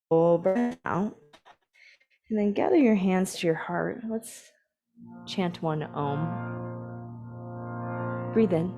full breath out. And then gather your hands to your heart. Let's chant one Om. Breathe in.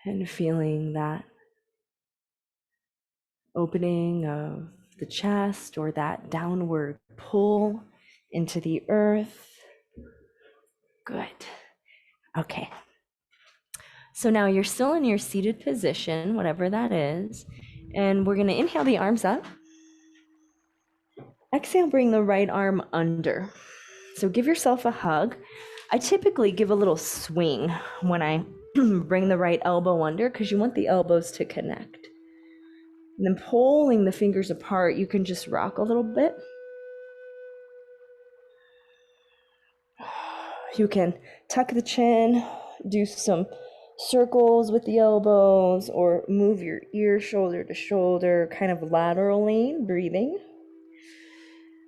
And feeling that opening of the chest or that downward pull into the earth. Good. Okay. So now you're still in your seated position, whatever that is. And we're going to inhale the arms up. Exhale, bring the right arm under. So give yourself a hug. I typically give a little swing when I bring the right elbow under because you want the elbows to connect. And then pulling the fingers apart, you can just rock a little bit. You can tuck the chin, do some circles with the elbows, or move your ear shoulder to shoulder, kind of lateral lean, breathing.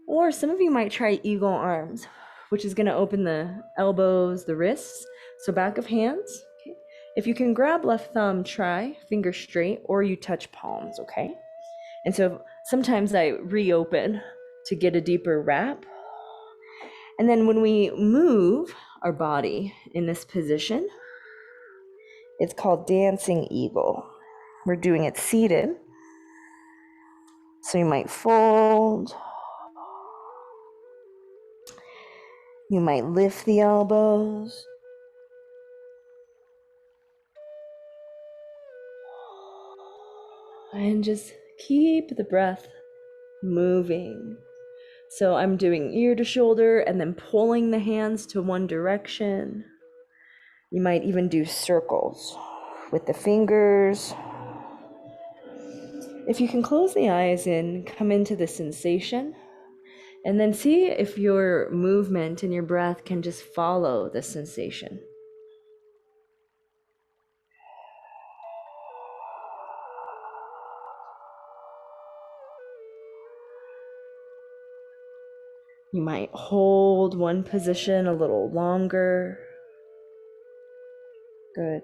Or some of you might try eagle arms, which is going to open the elbows, the wrists, so back of hands. Okay. If you can grab left thumb, try fingers straight, or you touch palms, okay? And so sometimes I reopen to get a deeper wrap. And then when we move our body in this position, it's called dancing eagle. We're doing it seated. So you might fold. You might lift the elbows. And just keep the breath moving. So I'm doing ear to shoulder and then pulling the hands to one direction. You might even do circles with the fingers. If you can close the eyes and come into the sensation, and then see if your movement and your breath can just follow the sensation. You might hold one position a little longer. Good.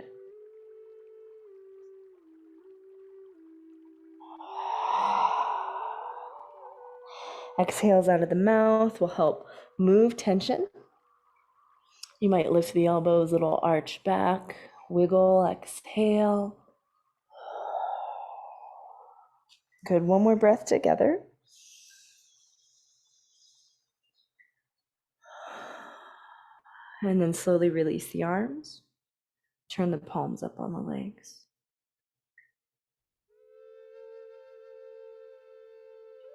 Exhales out of the mouth will help move tension. You might lift the elbows, little arch back, wiggle, exhale. Good, one more breath together. And then slowly release the arms. Turn the palms up on the legs.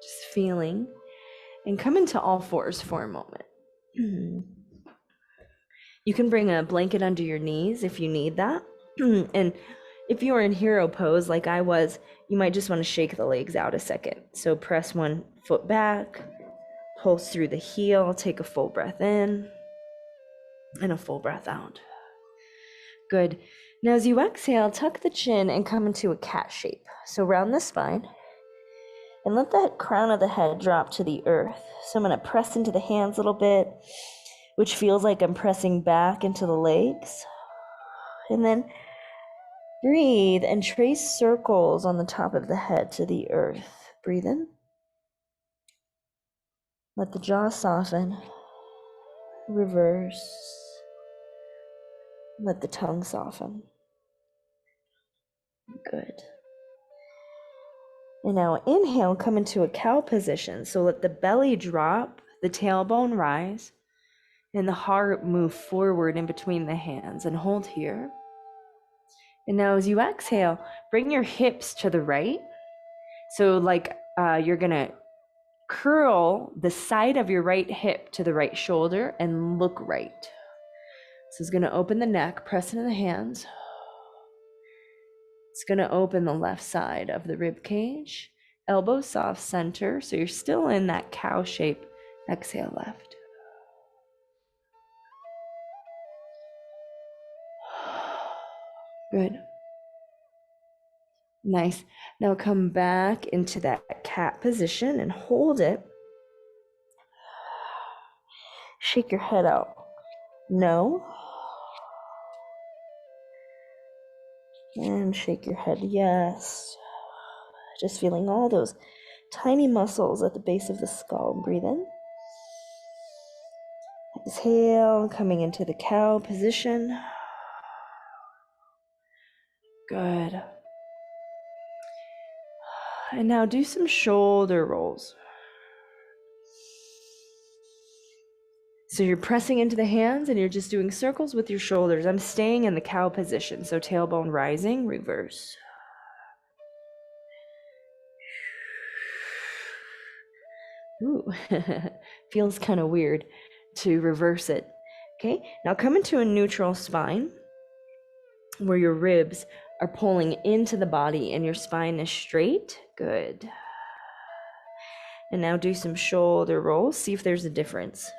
Just feeling, and come into all fours for a moment. You can bring a blanket under your knees if you need that. And if you are in hero pose like I was, you might just want to shake the legs out a second. So press one foot back, pulse through the heel, take a full breath in, and a full breath out. Good. Now as you exhale, tuck the chin and come into a cat shape. So round the spine, and let that crown of the head drop to the earth. So I'm going to press into the hands a little bit, which feels like I'm pressing back into the legs. And then breathe and trace circles on the top of the head to the earth. Breathe in. Let the jaw soften. Reverse. Let the tongue soften. Good. And now inhale, come into a cow position. So let the belly drop, the tailbone rise, and the heart move forward in between the hands, and hold here. And now as you exhale, bring your hips to the right. So like you're gonna curl the side of your right hip to the right shoulder and look right. So it's gonna open the neck, press into the hands. It's gonna open the left side of the rib cage. Elbow soft center, so you're still in that cow shape. Exhale left. Good. Nice. Now come back into that cat position and hold it. Shake your head out. No. And shake your head. Yes. Just feeling all those tiny muscles at the base of the skull. Breathe in. Exhale, coming into the cow position. Good. And now do some shoulder rolls. So you're pressing into the hands and you're just doing circles with your shoulders. I'm staying in the cow position. So tailbone rising, reverse. Ooh, feels kind of weird to reverse it. Okay, now come into a neutral spine where your ribs are pulling into the body and your spine is straight. Good. And now do some shoulder rolls. See if there's a difference.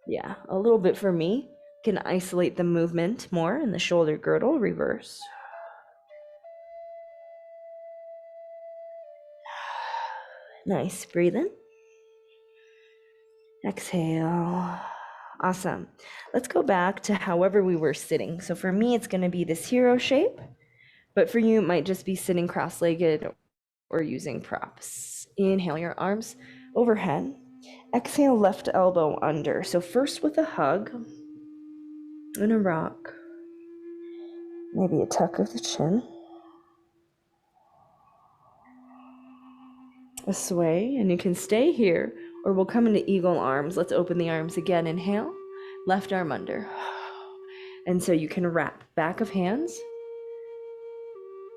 Yeah, a little bit for me. Can isolate the movement more in the shoulder girdle. Reverse. Nice. Breathe in. Exhale. Awesome. Let's go back to however we were sitting. So for me, it's going to be this hero shape, but for you, it might just be sitting cross-legged or using props. Inhale your arms overhead. Exhale, left elbow under. So first with a hug and a rock, maybe a tuck of the chin, a sway, and you can stay here or we'll come into eagle arms. Let's open the arms again. Inhale, left arm under. And so you can wrap back of hands.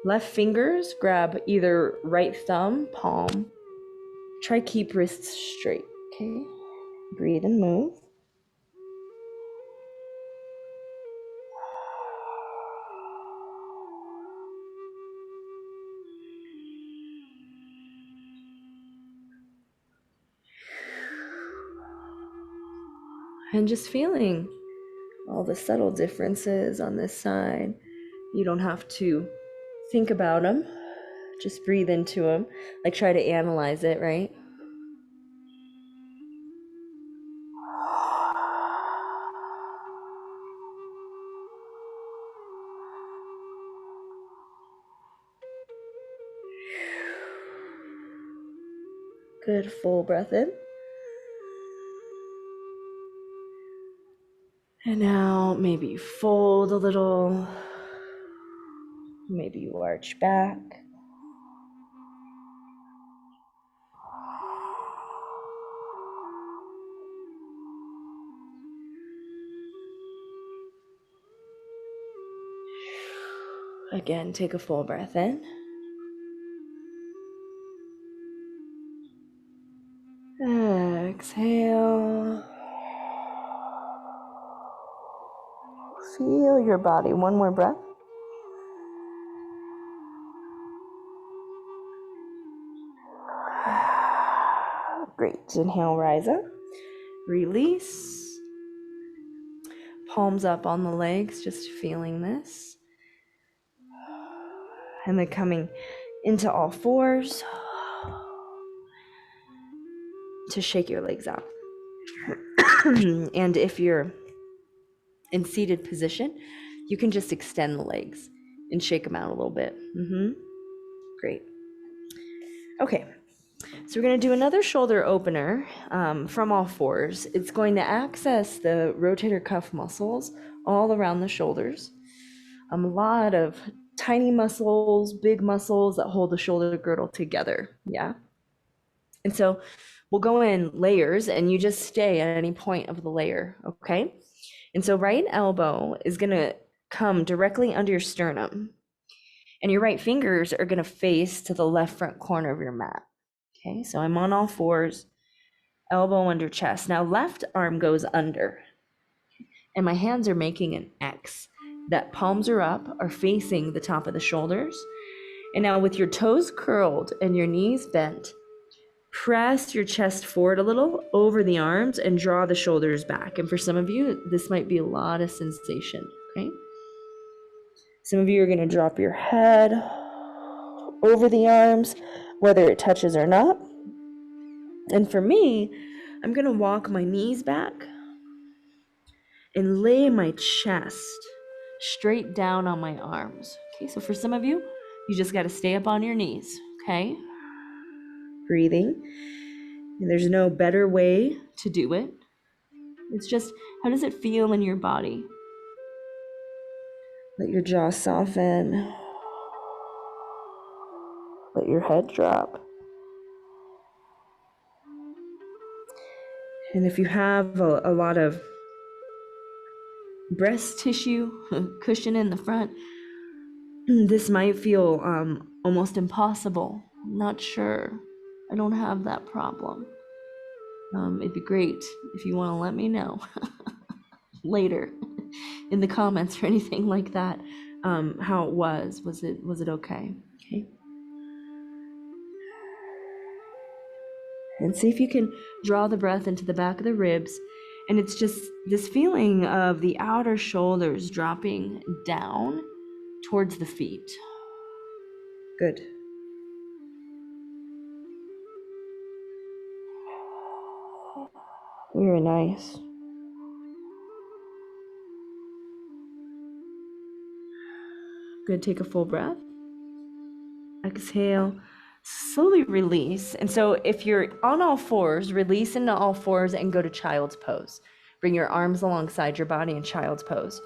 Left fingers grab either right thumb, palm. Try keep wrists straight, okay? Breathe and move. And just feeling all the subtle differences on this side. You don't have to think about them. Just breathe into them. Like try to analyze it, right? Good, full breath in. And now maybe you fold a little. Maybe you arch back. Again, take a full breath in. Exhale. Feel your body. One more breath. Great. Inhale, rise up. Release. Palms up on the legs, just feeling this. And then coming into all fours to shake your legs out. And if you're in seated position, you can just extend the legs and shake them out a little bit. Great. Okay, so we're going to do another shoulder opener from all fours. It's going to access the rotator cuff muscles all around the shoulders. A lot of tiny muscles, big muscles that hold the shoulder girdle together. Yeah. And so we'll go in layers and you just stay at any point of the layer. Okay. And so right elbow is going to come directly under your sternum and your right fingers are going to face to the left front corner of your mat. Okay. So I'm on all fours, elbow under chest. Now left arm goes under and my hands are making an X. That palms are up, are facing the top of the shoulders. And now with your toes curled and your knees bent, press your chest forward a little over the arms and draw the shoulders back. And for some of you, this might be a lot of sensation, okay? Some of you are going to drop your head over the arms, whether it touches or not. And for me, I'm going to walk my knees back and lay my chest straight down on my arms. Okay, so for some of you, you just got to stay up on your knees, okay? Breathing. And there's no better way to do it. It's just, how does it feel in your body? Let your jaw soften. Let your head drop. And if you have a lot of breast tissue, cushion in the front, this might feel almost impossible. I'm not sure. I don't have that problem. It'd be great if you want to let me know later in the comments or anything like that, how it was. Was it okay? Okay. And see if you can draw the breath into the back of the ribs. And it's just this feeling of the outer shoulders dropping down towards the feet. Good. Very nice. Good. Take a full breath. Exhale. Slowly release. And so if you're on all fours, release into all fours and go to child's pose. Bring your arms alongside your body in child's pose.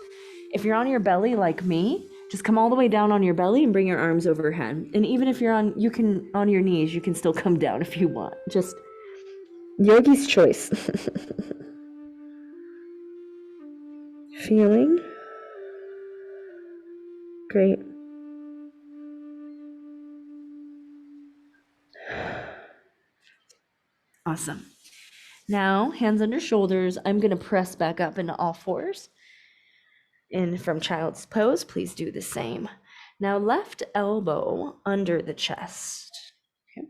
If you're on your belly like me, just come all the way down on your belly and bring your arms overhead. And even if you're on your knees, you can still come down if you want. Just yogi's choice. Feeling great. Awesome. Now, hands under shoulders. I'm going to press back up into all fours. And from child's pose, please do the same. Now, left elbow under the chest. Okay.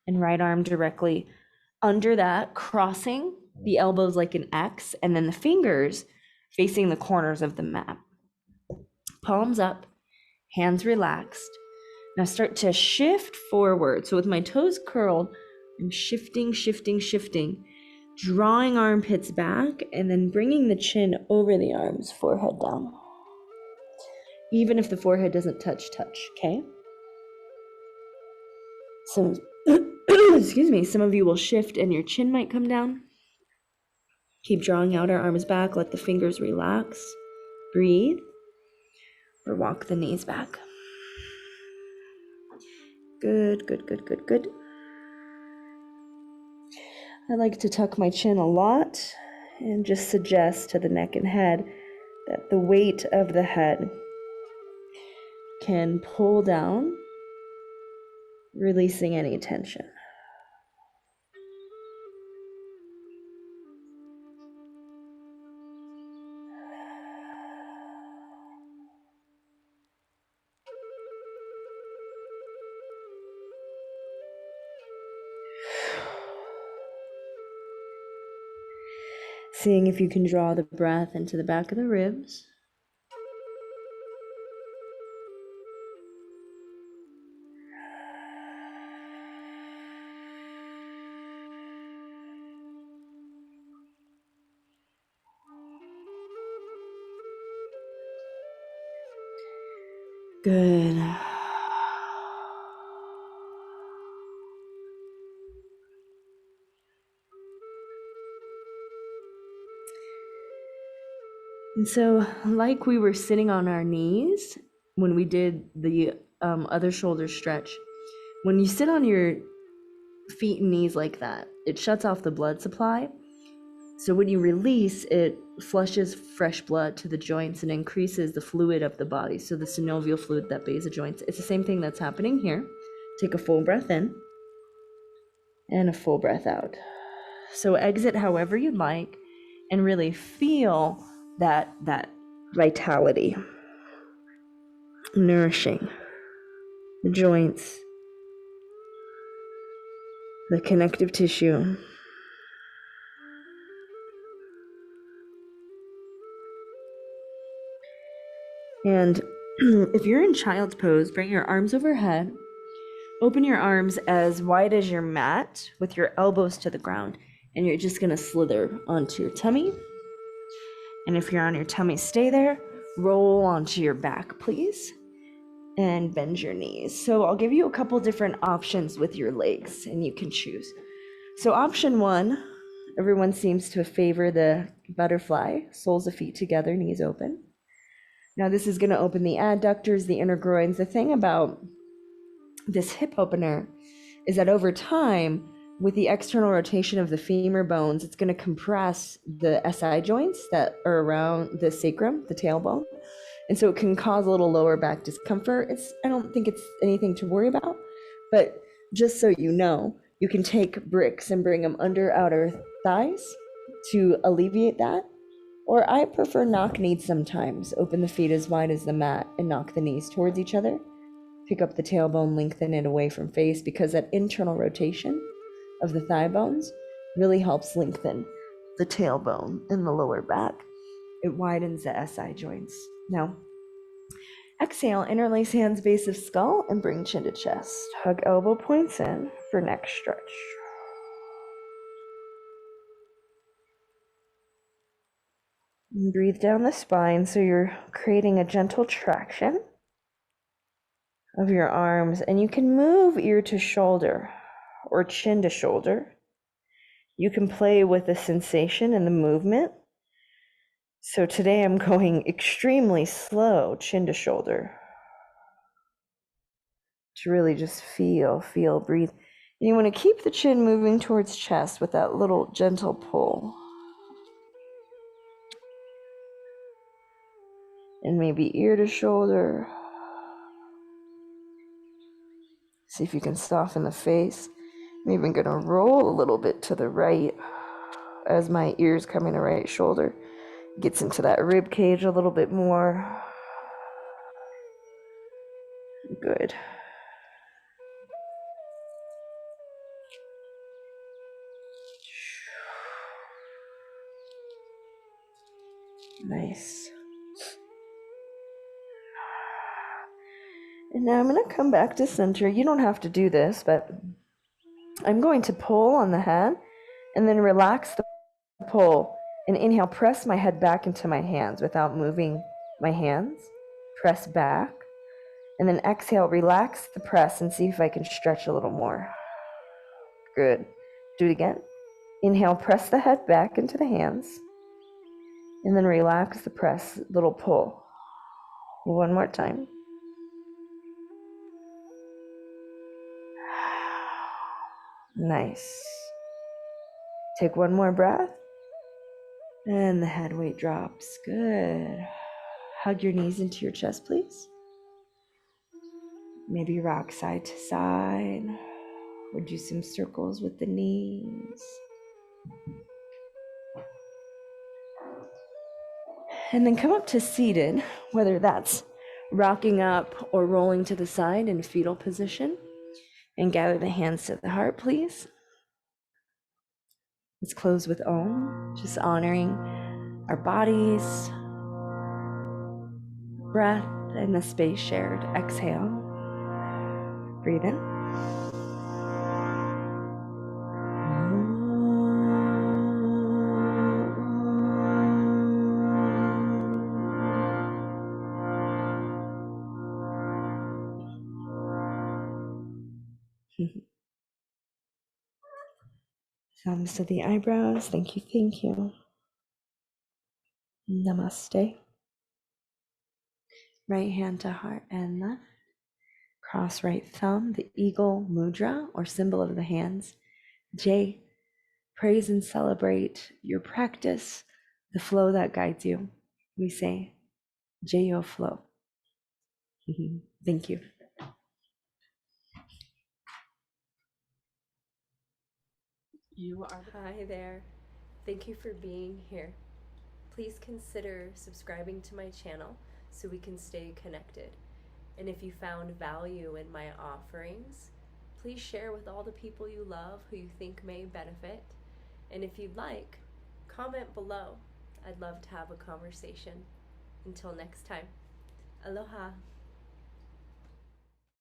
And right arm directly under that, crossing the elbows like an X, and then the fingers facing the corners of the mat. Palms up, hands relaxed. Now start to shift forward. So with my toes curled, I'm shifting, drawing armpits back, and then bringing the chin over the arms, forehead down. Even if the forehead doesn't touch, okay? So, excuse me, some of you will shift and your chin might come down. Keep drawing out our arms back, let the fingers relax. Breathe, or walk the knees back. Good. I like to tuck my chin a lot and just suggest to the neck and head that the weight of the head can pull down, releasing any tension. Seeing if you can draw the breath into the back of the ribs. Good. And so, like we were sitting on our knees when we did the other shoulder stretch, when you sit on your feet and knees like that, it shuts off the blood supply. So when you release, it flushes fresh blood to the joints and increases the fluid of the body. So the synovial fluid that bathes the joints. It's the same thing that's happening here. Take a full breath in and a full breath out. So exit however you'd like and really feel that vitality, nourishing the joints, the connective tissue. And If you're in child's pose, bring your arms overhead. Open your arms as wide as your mat with your elbows to the ground, and you're just gonna slither onto your tummy. And if you're on your tummy, stay there. Roll onto your back, please, and bend your knees. So I'll give you a couple different options with your legs, and you can choose. So option one, everyone seems to favor the butterfly, soles of feet together, knees open. Now this is gonna open the adductors, the inner groins. The thing about this hip opener is that over time, with the external rotation of the femur bones, it's going to compress the SI joints that are around the sacrum, the tailbone. And so it can cause a little lower back discomfort. I don't think it's anything to worry about, but just so you know, you can take bricks and bring them under outer thighs to alleviate that. Or I prefer knock knees sometimes. Open the feet as wide as the mat and knock the knees towards each other. Pick up the tailbone, lengthen it away from face, because that internal rotation of the thigh bones really helps lengthen the tailbone in the lower back. It widens the SI joints. Now, exhale, interlace hands base of skull and bring chin to chest. Hug elbow points in for neck stretch. And breathe down the spine so you're creating a gentle traction of your arms, and you can move ear to shoulder or chin to shoulder. You can play with the sensation and the movement. So today I'm going extremely slow, chin to shoulder, to really just feel, breathe. And you want to keep the chin moving towards chest with that little gentle pull. And maybe ear to shoulder. See if you can soften the face. I'm even going to roll a little bit to the right as my ears coming to right shoulder. Gets into that rib cage a little bit more. Good. Nice. And now I'm going to come back to center. You don't have to do this, but I'm going to pull on the head and then relax the pull. And inhale, press my head back into my hands without moving my hands. Press back. And then exhale, relax the press and see if I can stretch a little more. Good. Do it again. Inhale, press the head back into the hands. And then relax the press, little pull. One more time. Nice. Take one more breath. And the head weight drops. Good. Hug your knees into your chest, please. Maybe rock side to side. Or do some circles with the knees. And then come up to seated, whether that's rocking up or rolling to the side in fetal position. And gather the hands to the heart, please. Let's close with Om, just honoring our bodies, breath, and the space shared. Exhale. Breathe in. Thumbs to the eyebrows. Thank you, thank you. Namaste. Right hand to heart and left. Cross right thumb, the eagle mudra or symbol of the hands. J, praise and celebrate your practice, the flow that guides you. We say, J-O flow. Thank you. Hi there. Thank you for being here. Please consider subscribing to my channel so we can stay connected. And if you found value in my offerings, please share with all the people you love who you think may benefit. And if you'd like, comment below. I'd love to have a conversation. Until next time, Aloha.